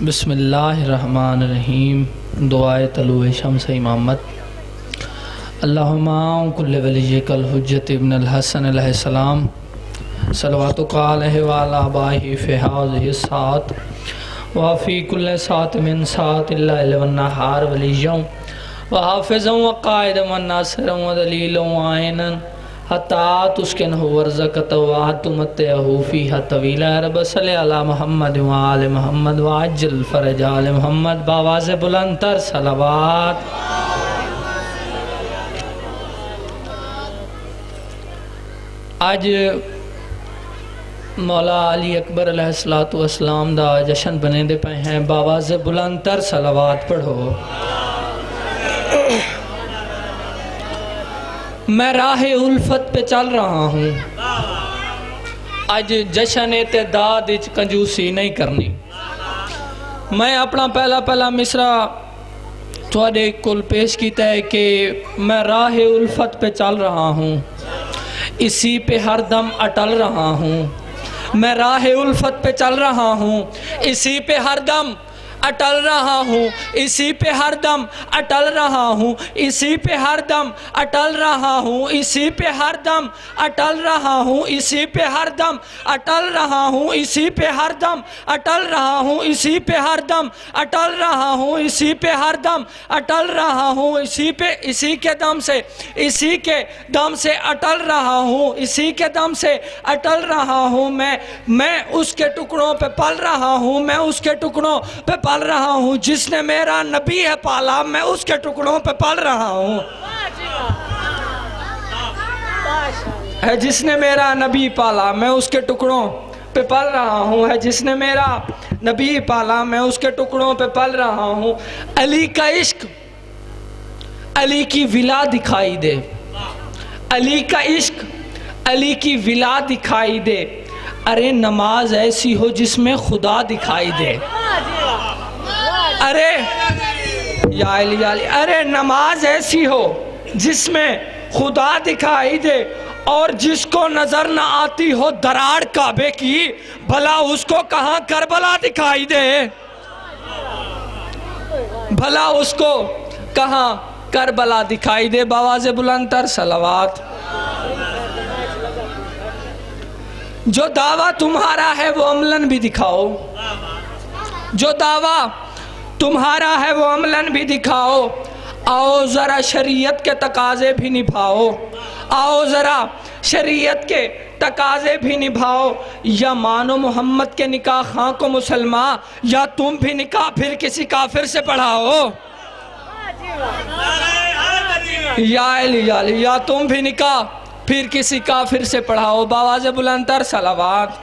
बिस्मिल्लाहिर्रहमानिर्रहीम। दुआए तलुए शम्स इमामत। अल्लाहुम्मा कुल्ल वलिय्यकल हुज्जत इब्नुल हसन अलैहिस्सलाम सलवातुका अलैहि व अला आबाही फी हाज़िहि सात व फी कुल्ल सात मिन सातिल लैल वन नहार वलिय्यम व हाफ़िज़न व क़ाइदन व नासिरन व दलीलन व आइनन हत्ता तुस्किनहु वर्ज़क़त व तुमत्तिअहु फ़ीहा तवीला। रब सल्लि अला मुहम्मद व आले मुहम्मद व अज्जिल फ़रज आले मुहम्मद बावाज़े बुलंदतर सलावत। आज मौला अली अकबर अलैहिस्सलातु वस्सलाम दा जश्न बनेंदे पे हैं। बावाज़े बुलंदतर सलावत पढ़ो। मैं राह उल्फत पे चल रहा हूँ। आज जश्न एतदाद विच कंजूसी नहीं करनी। मैं अपना पहला मिसरा थोड़े कुल पेश किया है कि मैं राह उल्फत पे चल रहा हूँ, इसी पे हरदम अटल रहा हूँ। मैं राह उल्फत पे चल रहा हूँ, इसी पे हरदम अटल रहा हूँ, इसी पे हरदम अटल रहा हूँ, इसी पे हरदम अटल रहा हूँ, इसी पे हरदम अटल रहा हूँ, इसी पे हरदम अटल रहा हूँ, इसी पे हरदम अटल रहा हूँ, इसी पे हरदम अटल रहा हूँ, इसी पे हरदम अटल रहा हूँ, इसी पे इसी के दम से अटल रहा हूँ, इसी के दम से अटल रहा हूँ। मैं उसके टुकड़ों पे पल रहा हूँ, मैं उसके टुकड़ों पे पल रहा हूँ। जिसने मेरा नबी है पाला, मैं उसके टुकड़ों पे पल रहा हूँ। है जिसने मेरा नबी पाला, मैं उसके टुकड़ों पे पल रहा हूँ। है जिसने मेरा नबी पाला, मैं उसके टुकड़ों पे पल रहा हूँ। अली का इश्क, अली की विला दिखाई दे। अली का इश्क, अली की विला दिखाई दे। अरे नमाज ऐसी हो जिसमें खुदा दिखाई दे। अरे या अली, अरे नमाज ऐसी हो जिसमें खुदा दिखाई दे। और जिसको नजर न आती हो दरार काबे की, भला उसको कहाँ करबला दिखाई दे। भला उसको कहाँ करबला दिखाई दे। बावाज़े बुलंदतर सलावत। जो दावा तुम्हारा है वो अमलन भी दिखाओ। जो दावा तुम्हारा है वो अमलन भी दिखाओ। आओ ज़रा शरीयत के तकाजे भी निभाओ। आओ ज़रा शरीयत के तकाजे भी निभाओ। या मानो मोहम्मद के निकाह खां को मुसलमान, या तुम भी निकाह फिर किसी काफिर से पढ़ाओ। या तुम भी निकाह फिर किसी काफिर से पढ़ाओ। बावाज़े बुलंदतर सलावत।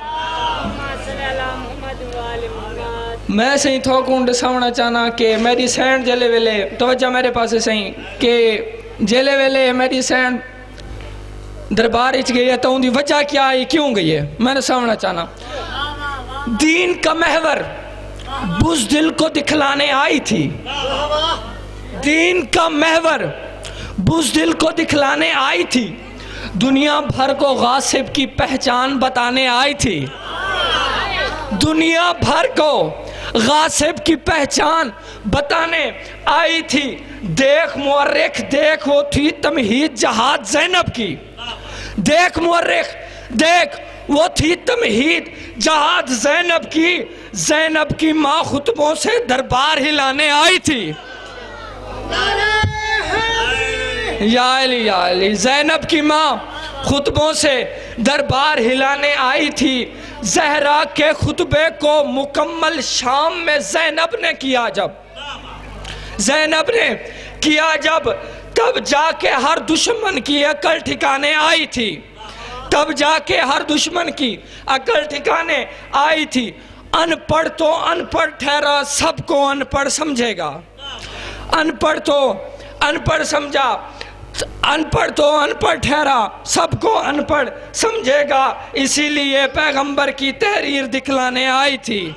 मैं सही थोकुंड समझना चाहना कि मेरी सैंड जेले वेले तवज्जो मेरे पास सही कि जेले वेले मेरी सैंड दरबार इच गई है तो उनकी वजह क्या है, क्यों गई है, मैंने समझना चाहना। दीन का महवर बुज़दिल को दिखलाने आई थी। दीन का महवर बुज़दिल को दिखलाने आई थी। दुनिया भर को गासिब की पहचान बताने आई थी। दुनिया भर को गासिब की पहचान बताने आई थी। देख मुअर्रिख, देख वो थी तमहीद जहाद ज़ैनब की। देख मुअर्रिख, देख वो थी तमहीद जहाद ज़ैनब की। ज़ैनब की माँ खुतबों से दरबार हिलाने आई थी। या अली, ज़ैनब की माँ खुतबों से दरबार हिलाने आई थी। ज़हरा के खुतबे को मुकम्मल शाम में ज़ैनब ने किया जब, ज़ैनब ने किया जब, तब जाके हर दुश्मन की अकल ठिकाने आई थी। तब जाके हर दुश्मन की अकल ठिकाने आई थी। अनपढ़ तो अनपढ़ ठहरा, सबको अनपढ़ समझेगा। अनपढ़ तो अनपढ़ समझा, अनपढ़ तो अनपढ़ ठहरा, सबको अनपढ़ समझेगा। इसीलिए पैगंबर की तहरीर दिखलाने आई थी।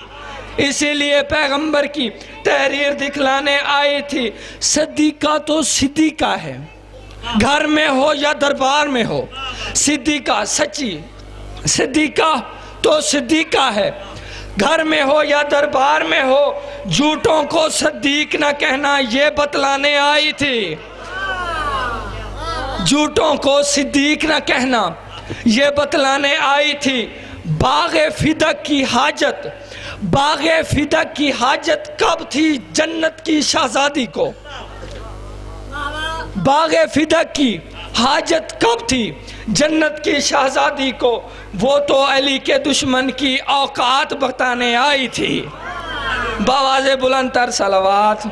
इसीलिए पैगंबर की तहरीर दिखलाने आई थी। सिद्दीका तो सिद्दीका है, घर में हो या दरबार में हो। सिद्दीका सच्ची, सिद्दीका तो सिद्दीका है, घर में हो या दरबार में हो। झूठों को सद्दीक न कहना ये बतलाने आई थी। झूठों को सिद्दीक न कहना ये बतलाने आई थी। बाग़े फिदक की हाजत, बाग़े फिदक की हाजत कब थी जन्नत की शहजादी को? बाग़े फिदक की हाजत कब थी जन्नत की शहजादी को? वो तो अली के दुश्मन की औकात बताने आई थी। बावाज़े बुलंद तर सलावत।